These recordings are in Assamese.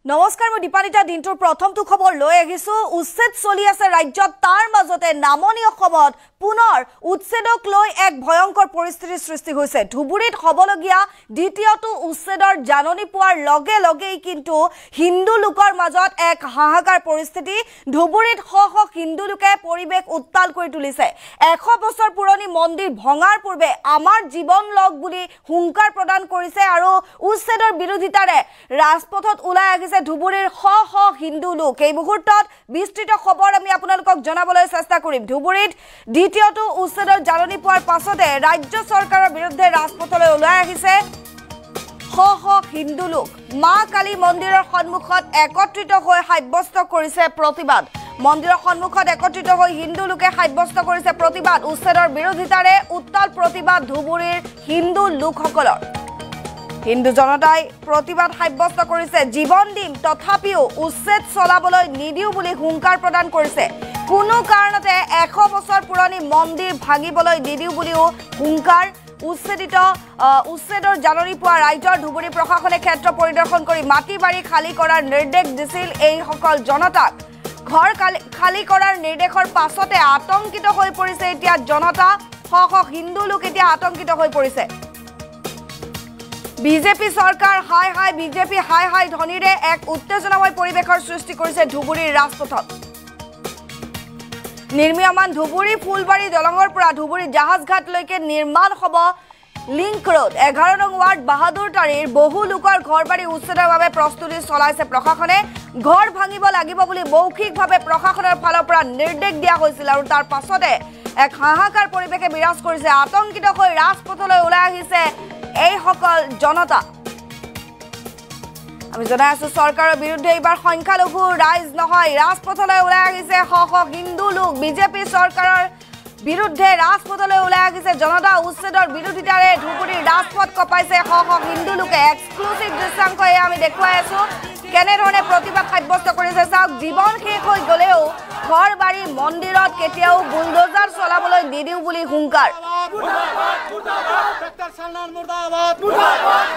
নমস্কাৰ মই দীপানিতা দিনটোৰ প্ৰথমটো খবৰ লৈ আহিছো উচ্ছেদ চলি আছে ৰাজ্যত তাৰ মাজতে নামনি অসমত পুনৰ উচ্ছেদক লৈ এক ভয়ংকৰ পৰিস্থিতিৰ সৃষ্টি হৈছে ধুবুৰীত হবলগীয়া দ্বিতীয়টো উচ্ছেদৰ জাননী পোৱাৰ লগে লগেই কিন্তু হিন্দু লোকৰ মাজত এক হাহাকাৰ পৰিস্থিতি ধুবুৰীত শ হিন্দু লোকে পৰিবেশ উত্তাল কৰি তুলিছে 100 বছৰ পুৰণি মন্দিৰ ভঙাৰ পূৰ্বে আমাৰ জীৱন লগ বুলি হুংকাৰ প্ৰদান কৰিছে আৰু উচ্ছেদৰ বিৰোধিতাৰে ৰাজপথত ওলাই আহিছে ধুবুৰীৰ শ হিন্দু লোক এই মুহূৰ্তত বিস্তৃত খবৰ আমি আপোনালোকক জনাবলৈ চেষ্টা কৰিম ধুবুৰীত দ্বিতীয়টো উচ্ছেদৰ জাননী পোৱাৰ পাছতে ৰাজ্য চৰকাৰৰ বিৰুদ্ধে ৰাজপথলৈ ওলাই আহিছে শ হিন্দু লোক মা কালী মন্দিৰৰ সন্মুখত একত্ৰিত হৈ সাব্যস্ত কৰিছে প্ৰতিবাদ মন্দিৰৰ সন্মুখত একত্ৰিত হৈ হিন্দু লোকে সাব্যস্ত কৰিছে প্ৰতিবাদ উচ্ছেদৰ বিৰোধিতাৰে উত্তাল প্ৰতিবাদ ধুবুৰীৰ হিন্দু লোকসকলৰ হিন্দু জনতাই প্ৰতিবাদ সাব্যস্ত কৰিছে জীৱন দিম তথাপিও উচ্ছেদ চলাবলৈ নিদিও বুলি হুংকাৰ প্ৰদান কৰিছে কোনো কাৰণতে 100 বছৰ পুৰণি মন্দিৰ ভাঙিবলৈ নিদিও বুলিও হুংকাৰ উচ্ছেদৰ জাননী পোৱা ৰাজ্যৰ ধুবুৰী প্ৰশাসনে ক্ষেত্ৰ পৰিদৰ্শন কৰি মাটি বাৰী খালী কৰাৰ নিৰ্দেশ দিছিল এইসকল জনতাক ঘৰ খালী কৰাৰ নিৰ্দেশৰ পাছতে আতংকিত হৈ পৰিছে এতিয়া জনতা শ হিন্দু লোক এতিয়া আতংকিত হৈ পৰিছে বিজেপি সৰকাৰ হাই হাই বিজেপি হাই হাই ধ্বনিৰে এক উত্তেজনাময় পৰিবেশৰ সৃষ্টি কৰিছে ধুবুৰীৰ ৰাজপথত নিৰ্মীয়মান ধুবুৰী ফুলবাৰী দলঙৰ পৰা ধুবুৰী জাহাজঘাটলৈকে নিৰ্মাণ হ'ব লিংক ৰোড 11 নং ৱাৰ্ড বাহাদুৰতাৰীৰ বহু লোকৰ ঘৰবাৰী উচ্ছেদৰ বাবে প্ৰস্তুতি চলাইছে প্ৰশাসনে ঘৰ ভাঙিব লাগিব বুলি মৌখিকভাৱে প্ৰশাসনৰ ফালৰ পৰা নিৰ্দেশ দিয়া হৈছিল আৰু তাৰ পাছতে এক হাহাকাৰ পৰিবেশে বিৰাজ কৰিছে আতংকিত হৈ ৰাজপথলৈ ওলাই আহিছে এই সকল জনতা আমি জনাই আছো চৰকাৰৰ বিৰুদ্ধে এইবাৰ সংখ্যালঘু ৰাইজ নহয় ৰাজপথলৈ ওলাই আহিছে শ হিন্দু লোক বিজেপি চৰকাৰৰ বিৰুদ্ধে ৰাজপথলৈ ওলাই আহিছে জনতা উচ্ছেদৰ বিৰোধিতাৰে ধুবুৰীৰ ৰাজপথ কপাইছে শ হিন্দু লোকে এক্সক্লুসিভ দৃশ্যাংশ আমি দেখুৱাই আছো কেনেধৰণে প্ৰতিবাদ সাব্যস্ত কৰিছে চাওক জীৱন শেষ হৈ গলেও ঘৰ বাৰী মন্দিৰত কেতিয়াও বুলডোজাৰ চলাবলৈ নিদিও বুলি হুংকাৰ ডক্টৰ সলমান মুৰ্দাবাদ মুৰ্দাবাদ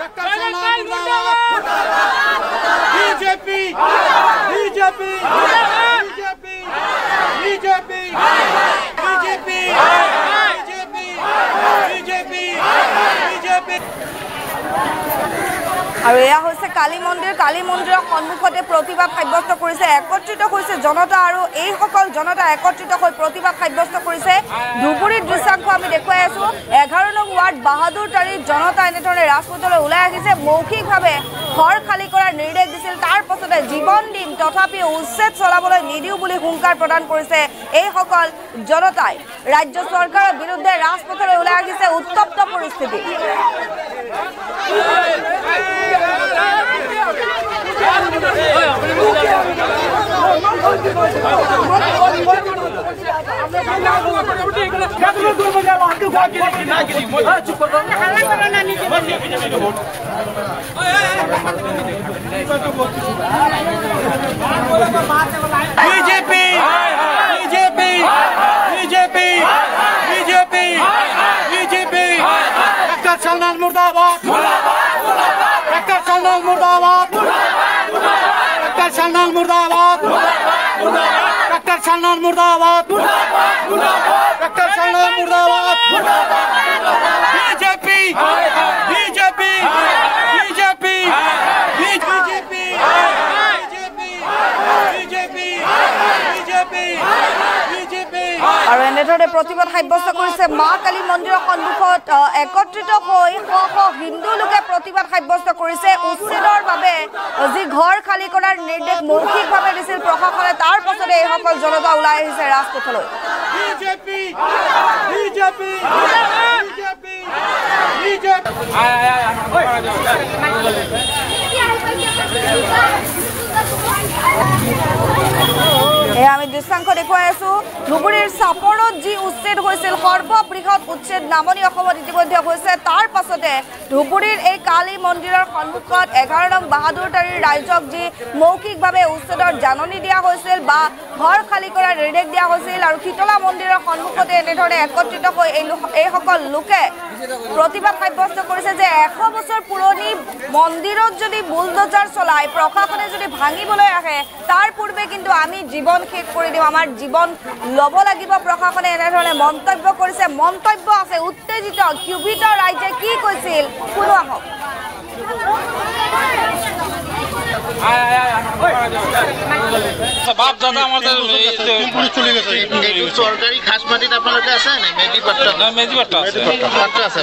ডক্টৰ সলমান মুৰ্দাবাদ BJP BJP BJP BJP BJP BJP BJP আৰু এয়া হৈছে কালী মন্দিৰৰ সন্মুখতে প্ৰতিবাদ সাব্যস্ত কৰিছে একত্ৰিত হৈছে জনতা আৰু এই সকল জনতা একত্ৰিত হৈ প্ৰতিবাদ সাব্যস্ত কৰিছে ধুবুৰীৰ দৃশ্যাংশ আমি দেখুৱাই আছো 11 নং ৱাৰ্ড বাহাদুৰতাৰীৰ জনতা এনেধৰণে ৰাজপথলৈ ওলাই আহিছে মৌখিকভাৱে ঘৰ খালী কৰাৰ নিৰ্দেশ দিছিল তাৰ পাছতে জীৱন দিম তথাপিও উচ্ছেদ চলাবলৈ নিদিও বুলি হুংকাৰ প্ৰদান কৰিছে এই সকল জনতাই ৰাজ্য চৰকাৰৰ বিৰুদ্ধে ৰাজপথলৈ ওলাই আহিছে উত্তপ্ত পৰিস্থিতি BJP BJP BJP BJP BJP doctor Salman মুর্দাবাদ ডক্টর সলমান মুর্দাবাদ ডক্টর সলমান মুর্দাবাদ ডক্টর সলমান মুর্দাবাদ ডক্টর সলমান মুর্দাবাদ BJP BJP BJP BJP BJP BJP BJP আৰু এনেধৰণে প্ৰতিবাদ সাব্যস্ত কৰিছে মা কালী মন্দিৰৰ সন্মুখত একত্ৰিত হৈ শ হিন্দু লোকে প্ৰতিবাদ সাব্যস্ত কৰিছে উচ্ছেদৰ বাবে যি ঘৰ খালী কৰাৰ নিৰ্দেশ মৌখিকভাৱে দিছিল প্ৰশাসনে তাৰ পাছতে এই সকল জনতা ওলাই আহিছে ৰাজপথলৈ বিজেপি বিজেপি বিজেপি বিজেপি আমি দৃশ্যাংশ দেখুৱাই আছো ধুবুৰীৰ চাপৰত যি উচ্ছেদ হৈছিল সৰ্ববৃহৎ উচ্ছেদ নামনি অসমত ইতিমধ্যে হৈছে তাৰ পাছতে ধুবুৰীৰ এই কালী মন্দিৰৰ সন্মুখত 11 নং বাহাদুৰতাৰীৰ ৰাইজক যি মৌখিকভাৱে উচ্ছেদৰ জাননী দিয়া হৈছিল বা ঘৰ খালী কৰাৰ নিৰ্দেশ দিয়া হৈছিল আৰু শীতলা মন্দিৰৰ সন্মুখতে এনেধৰণে একত্ৰিত হৈ এইসকল লোকে প্ৰতিবাদ সাব্যস্ত কৰিছে যে 100 বছৰ পুৰণি মন্দিৰত যদি বুলডোজাৰ চলাই প্ৰশাসনে যদি ভাঙিবলৈ আহে তাৰ পূৰ্বে কিন্তু আমি জীৱন শেষ কৰি দিম, আমাৰ জীৱন ল'ব লাগিব প্ৰশাসনে এনেধৰণে মন্তব্য কৰিছে। মন্তব্য আছে উত্তেজিত ক্ষোভিত ৰাইজে কি কৈছিল শুনো আহক। বাপ দাদা আমাদের সরকারি খাস মাটিত আপনাদের আছে না মেজি পাট্টা না মেজি পাট্টা আছে পাট্টা আছে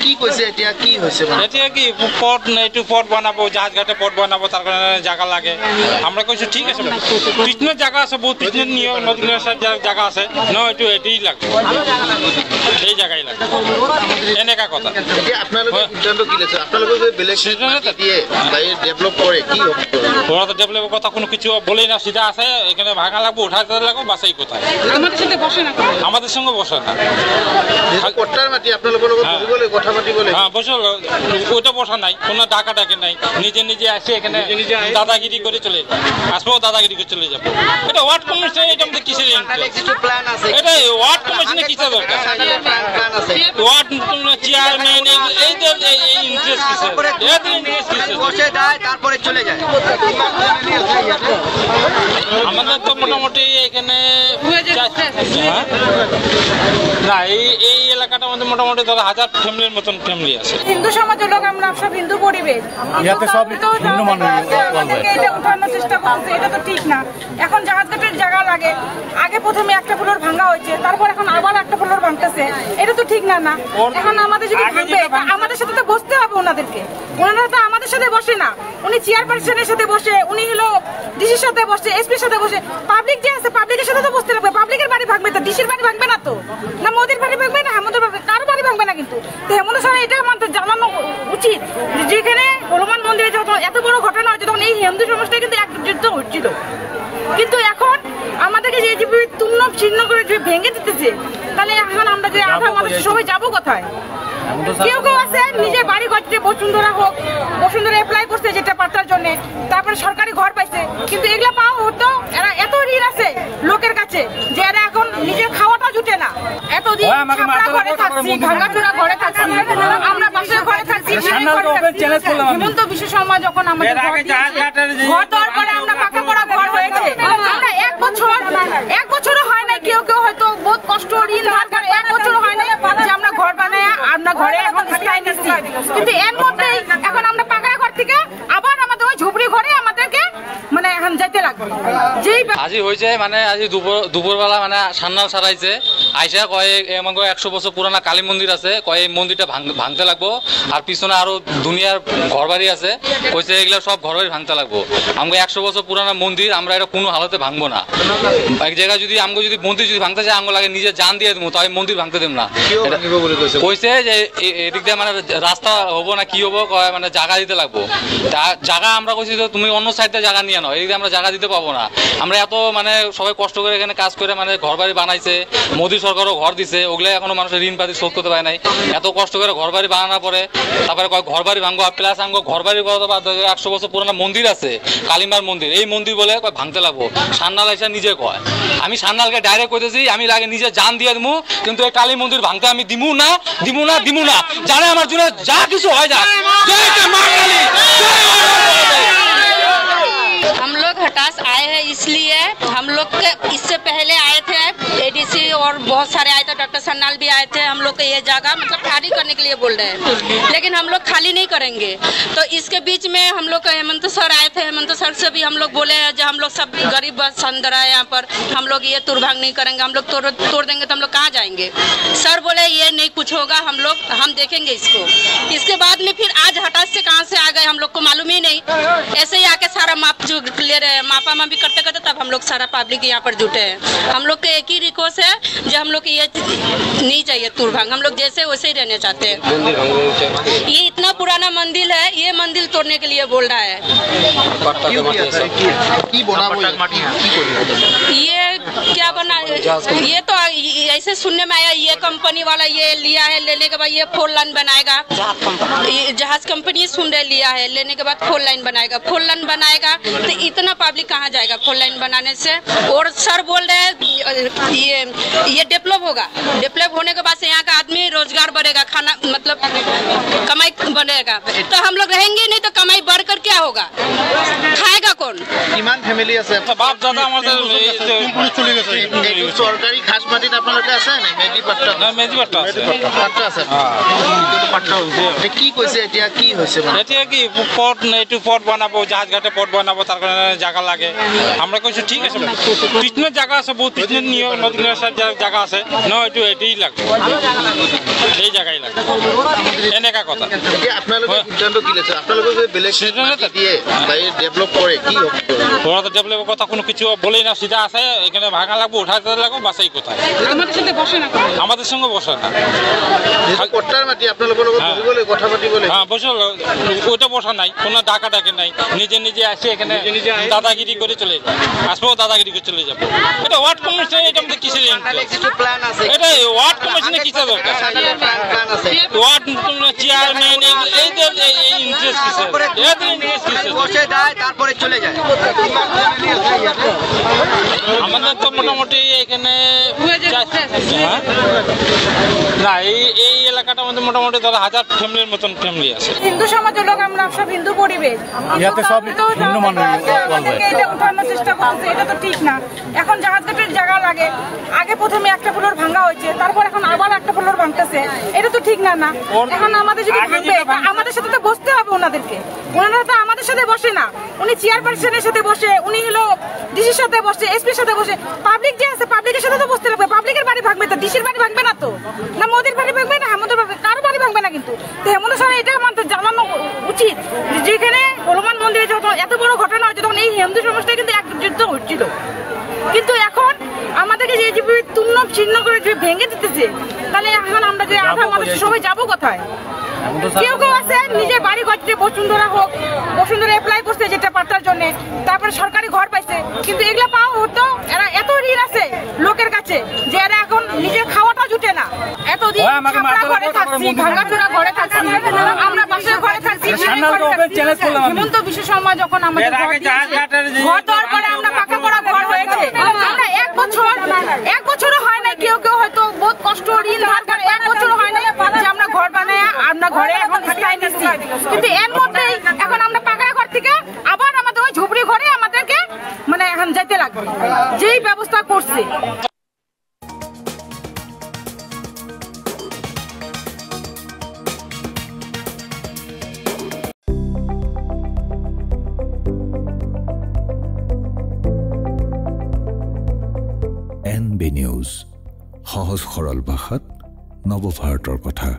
কি কইছে এতিয়া কি হৈছে মানে এতিয়া কি পট এইটো পট বানাবো জাহাজ ঘাটে পট বানাবো তার কারণে জায়গা লাগে আমরা কইছো ঠিক আছে পিছনের জায়গা আছে বহুত পিছনের নিয়ম নদীর জায়গা আছে ন এইটো এটাই লাগবে এই জায়গায় লাগবে এনেকা কথা এতিয়া আপনাদের সিদ্ধান্ত কি লৈছে আপনাদের যে বেলেগ সিদ্ধান্ত দিয়ে বাইরে ডেভেলপ করে কি হবে ওরা তো ডেভেলপের কথা কোনো কিছু বলেই না, সিধা আছে এখানে ভাঙা লাগবে উঠাতে লাগবে বাসাই কোথায় আমাদের সাথে বসে না আমাদের সঙ্গে বসে না কোটার মাটি আপনাদের লগত বলে কথা মাটি বলে হ্যাঁ বসে ওইটা বসা নাই কোনো ডাকা ডাকে নাই নিজে নিজে আসে এখানে দাদাগিরি করে চলে আসবো দাদাগিরি করে চলে যাবো এটা ওয়ার্ড কমিশন এটা আমাদের কিসের কিছু প্ল্যান আছে এটা ওয়ার্ড কমিশনে কিসের দরকার প্ল্যান আছে ওয়ার্ড চেয়ারম্যান এই ইন্টারেস্ট কিসের এদের ইন্টারেস্ট কিসের বসে যায় তারপরে চলে যায় আমাদের তো মোটামুটি এখানে না এই এলাকাটা আমাদের মোটামুটি ধরো 1000 ফ্যামিলির মতন ফ্যামিলি আছে। হিন্দু সমাজের লোক আমরা সব হিন্দু পরিবেশ ইয়াতে সব হিন্দু মানুষ এটা উঠানোর চেষ্টা করছে, এটা তো ঠিক না। এখন জাহাজ ঘাটের জায়গা লাগে, আগে প্রথমে একটা ফ্লোর ভাঙা হয়েছে তারপর এখন আবার একটা ফ্লোর ভাঙতেছে, এটা তো ঠিক না। না এখন আমাদের যদি ভাঙবে আমাদের সাথে তো বসতে হবে ওনাদেরকে, ওনারা তো আমাদের সাথে বসে না, উনি চেয়ারপারসনের সাথে বসে, উনি হলো ডিসির সাথে বসে, এসপির সাথে বসে, পাবলিক যে আছে পাবলিকের সাথে তো বসতে লাগবে। পাবলিকের বাড়ি ভাঙবে তো ডিসির বাড়ি ভাঙবে না তো, না মোদির বাড়ি ভাঙবে না হেমন্তের বাড়ি, কারো বাড়ি ভাঙবে না। কিন্তু হেমন্ত স্যার এটা আমাদের জানানো উচিত যেখানে হনুমান মন্দিরে যখন এত বড় ঘটনা হচ্ছে তখন এই হিন্দু সমাজটা কিন্তু এক যুদ্ধ হচ্ছিল, কিন্তু এখন আমাদেরকে যে তুল্য ছিন্ন করে যে ভেঙে দিতেছে, তাহলে এখন আমরা যে আধা মানুষ সবাই যাবো কোথায়? কেউ কেউ আছে নিজের বাড়ি করছে, বসুন্ধরা হোক, বসুন্ধরা অ্যাপ্লাই করছে যেটা পাতার জন্য, তারপরে সরকারি ঘর পাইছে, কিন্তু এগুলা পাওয়া হতো এরা এত ঋণ আছে লোকের কাছে যে এরা এখন নিজের খাওয়াটা জুটে না। এতদিন ঘরে থাকছি, ভাঙাচোরা ঘরে থাকছি, আমরা বাসায় ঘরে থাকছি, হেমন্ত বিশ্ব শর্মা যখন আমাদের ঘর দেওয়ার পরে আমরা পাকা পড়া ঘর হয়েছে, আমরা এক বছরও হয় না, কেউ কেউ হয়তো বহুত কষ্ট ঋণ ধার করে 1 বছর হয় না যে আমরা ঘর বানাই আমরা ঘরে এখন স্থায়ী নিচ্ছি, কিন্তু এর মধ্যেই এখন আমরা পাকা ঘর থেকে আবার আমাদের ওই ঝুপড়ি ঘরে আমাদেরকে মানে এখন যাইতে লাগবে। যেই আজি হয়েছে মানে আজি দুপুরবেলা মানে সান্নাল সারাইছে আইসা কয় এমন 100 বছর পুরানা কালী মন্দির আছে, কয় এই মন্দিরটা ভাঙতে লাগবো, আর পিছনে আরো দুনিয়ার ঘর বাড়ি আছে, কইছে এগুলা সব ঘর বাড়ি ভাঙতে লাগবো। আমাকে 100 বছর পুরানা মন্দির আমরা এটা কোনো হালতে ভাঙবো না। এক জায়গায় যদি আমাকে যদি মন্দির যদি ভাঙতে চাই আমাকে লাগে নিজে জান দিয়ে দেবো, তাই মন্দির ভাঙতে দেব না। কইছে যে এদিক দিয়ে মানে রাস্তা হবো না কি হবো, মানে জায়গা দিতে লাগবো। জায়গা আমরা কইছি তো তুমি অন্য সাইডে জায়গা নিয়ে নাও, এদিকে আমরা জায়গা দিতে পাবো না। আমরা এত মানে সবাই কষ্ট করে এখানে কাজ করে মানে ঘর বাড়ি বানাইছে, মোদী সরকারও ঘর দিছে, ওগুলো এখনো মানুষের ঋণ পাতি শোধ করতে পারে নাই। এত কষ্ট করে ঘর বাড়ি বানানোর পরে তারপরে ঘর বাড়ি ভাঙবো, প্লাস আঙ্গো ঘর বাড়ি কত 100 বছর পুরোনো মন্দির আছে কালিমার মন্দির, এই মন্দির বলে ভাঙতে লাগবো। সান্নাল এসে নিজে কয়, আমি সান্নালকে ডাইরেক্ট কইতেছি আমি লাগে নিজে জান দিয়ে দেবো, কিন্তু এই কালী মন্দির ভাঙতে আমি দিমু না জানে আমার জন্য যা কিছু হয় যা। हम लोग हटास आए हैं इसलिए हम लोग इससे पहले आए थे एडीसी और बहुत सारे आए थे, डॉक्टर सन्नाल भी आए थे। हम लोग को ये जगह मतलब खाली करने के लिए बोल रहे हैं, लेकिन हम लोग खाली नहीं करेंगे। तो इसके बीच में हम लोग हेमंत सर आए थे, हेमंत सर से भी हम लोग बोले हैं जो हम लोग सब गरीब बस अंदर है यहाँ पर, हम लोग ये तुरभांग नहीं करेंगे, हम लोग तोड़ देंगे तो हम लोग कहाँ जाएंगे। सर बोले ये नहीं कुछ होगा, हम देखेंगे इसको। इसके बाद में फिर आज हटास से कहाँ से आ गए हम लोग को मालूम ही नहीं, ऐसे ही आके सारा माप जो ले रहे हैं, मापा भी करते करते तब हम लोग सारा पब्लिक यहाँ पर जुटे हैं। हम लोग का एक ही रिक्वेस्ट है जो हम लोग ये नहीं चाहिए तुरभंग, हम लोग जैसे वैसे ही रहने चाहते हैं। ये इतना पुराना मंदिर है, ये मंदिर तोड़ने के लिए बोल रहा है। ये क्या बना, ये तो ऐसे सुनने में आया, ये कंपनी वाला ये लिया है, लेने के बाद ये 4 लाइन बनाएगा। जहाज कंपनी सुन रहे लिया है, लेने के बाद 4 लाइन बनाएगा। 4 लाइन बनाएगा तो इतना पब्लिक कहाँ जाएगा 4 लाइन बनाने से। और सर बोल रहे हैं ये डेवलप होगा, डेवलप होने के बाद से यहाँ का आदमी रोजगार बढ़ेगा, खाना मतलब कमाई बढ़ेगा। तो हम लोग रहेंगे नहीं तो कमाई बढ़कर क्या होगा, खाएगा कौन? কিমান ফ্যামিলি আছে? বাপ দাদা আমাদের চলে গেছে। এই সরকারি খাস মাটিত আপোনালোকে আছে নাই? মেডি পাট্টা না, মেজি পাট্টা আছে। পাট্টা আছে। পাট্টা হইছে। কি কইছে এতিয়া, কি হৈছে মানে? এতিয়া কি পট একটু পট বানাবো, জাহাজ ঘাটে পট বানাবো, তার কারণে জায়গা লাগে। আমরা কইছি ঠিক আছে, পিছনের জায়গা আছে, বহুত পিছনের নিয়ে নদী কিনার জায়গা আছে, না একটু এটাই লাগবে, এই জায়গায় লাগবে, এনেকা কথা। এতিয়া আপোনালোকে সিদ্ধান্ত কি লৈছে? আপোনালোকে যদি বেলেগ মাটি দিয়ে বাই ডেভেলপ করে কি হবে? ওরা তো ডেভেলপের কথা কোনো কিছু বলেই না, সিধা আছে এখানে ভাঙা লাগবে, উঠাতে লাগবে, বাসাই কোথায়। আমাদের সাথে বসে না, আমাদের সঙ্গে বসে না। কোটার মাটি আপনাদের লগত বসিবলৈ কথা পাতিবলৈ। হ্যাঁ বসে, ওইটা বসা নাই, কোনো ডাকা ডাকে নাই, নিজে নিজে আসে এখানে দাদাগিরি করে চলে যায়, আসবো দাদাগিরি করে চলে যাবো। এটা ওয়ার্ড কমিশন, এটা আমাদের কিসের প্ল্যান আছে? এটা ওয়ার্ড কমিশনে কিসের দরকার? প্ল্যান আছে। ওয়ার্ড চেয়ারম্যান এই ইন্টারেস্ট কিসের? এদের ইন্টারেস্ট কিসের? বসে যায় তারপরে চলে যায়। আমাদের তো মোটামুটি এখানে না, এই এলাকাটার মধ্যে মোটামুটি 1000 ফ্যামিলির মতন ফ্যামিলি আছে। হিন্দু সমাজের লোক, আমরা সব হিন্দু পরিবেশ, ইয়াতে সব হিন্দু মানুষ এটা উঠানোর চেষ্টা করছে, এটা তো ঠিক না। এখন জাহাজ ঘাটের জায়গা লাগে, আগে প্রথমে একটা ফ্লোর ভাঙা হয়েছে, তারপর এখন আবার একটা ফ্লোর ভাঙতেছে, এটা তো ঠিক না। না এখন আমাদের যদি ভাঙবে, আমাদের সাথে তো বসতে হবে ওনাদেরকে। ওনারা তো আমাদের সাথে বসে না, উনি চেয়ারপারসনের সাথে বসে, উনি হলো ডিসির সাথে বসে, এসপির সাথে বসে। পাবলিক যে আছে, পাবলিকের সাথে তো বসতে লাগবে। পাবলিকের বাড়ি ভাঙবে তো, ডিসির বাড়ি ভাঙবে না তো, না মোদির বাড়ি ভাঙবে, না হেমন্তের বাড়ি, কারো বাড়ি ভাঙবে না। কিন্তু হেমন্ত স্যার এটা আমাদের জানানো উচিত, যেখানে হনুমান মন্দিরে যখন এত বড় ঘটনা হয়েছে, তখন এই হিন্দু সমাজটা কিন্তু এক যুদ্ধ হচ্ছিল। কিন্তু এখন আমাদেরকে যে তুন্ন ছিন্ন করে যে ভেঙে দিতেছে, তাহলে এখন আমরা যে আধা মানুষ সবাই যাবো কোথায়? কেউ কেউ আছে নিজের বাড়ি ঘরছে, বসুন্ধরা হোক, বসুন্ধরা অ্যাপ্লাই করছে যেটা পাঠার জন্য, তারপরে সরকারি ঘর পাইছে। কিন্তু এগুলা পাওয়া হতো, এরা এত ঋণ আছে লোকের কাছে যে এরা এখন নিজের খাওয়াটা জুটে না। এতদিন ঘরে থাকছি, ভাঙাচোরা ঘরে থাকছি, আমরা বাসায় ঘরে থাকছি। হেমন্ত বিশ্ব শর্মা যখন আমাদের ঘর দেওয়ার পরে আমরা পাকা করা ঘর হয়েছে, আমরা 1 বছরও হয় নাই, কেউ কেউ হয়তো বহুত কষ্ট ঋণ ধার করে 1 বছরও হয় নাই যে আমরা ঘর বানায় আমরা ঘরে এখন স্থায়ী নিচ্ছি। কিন্তু এর মধ্যেই এখন আমরা পাকা ঘর থেকে আবার আমাদের ওই ঝুপড়ি ঘরে আমাদেরকে মানে এখন যেতে লাগবে, যেই ব্যবস্থা করছে। NB নিউজ, সহজ সৰল ভাষাত নৱভাৰতৰ কথা।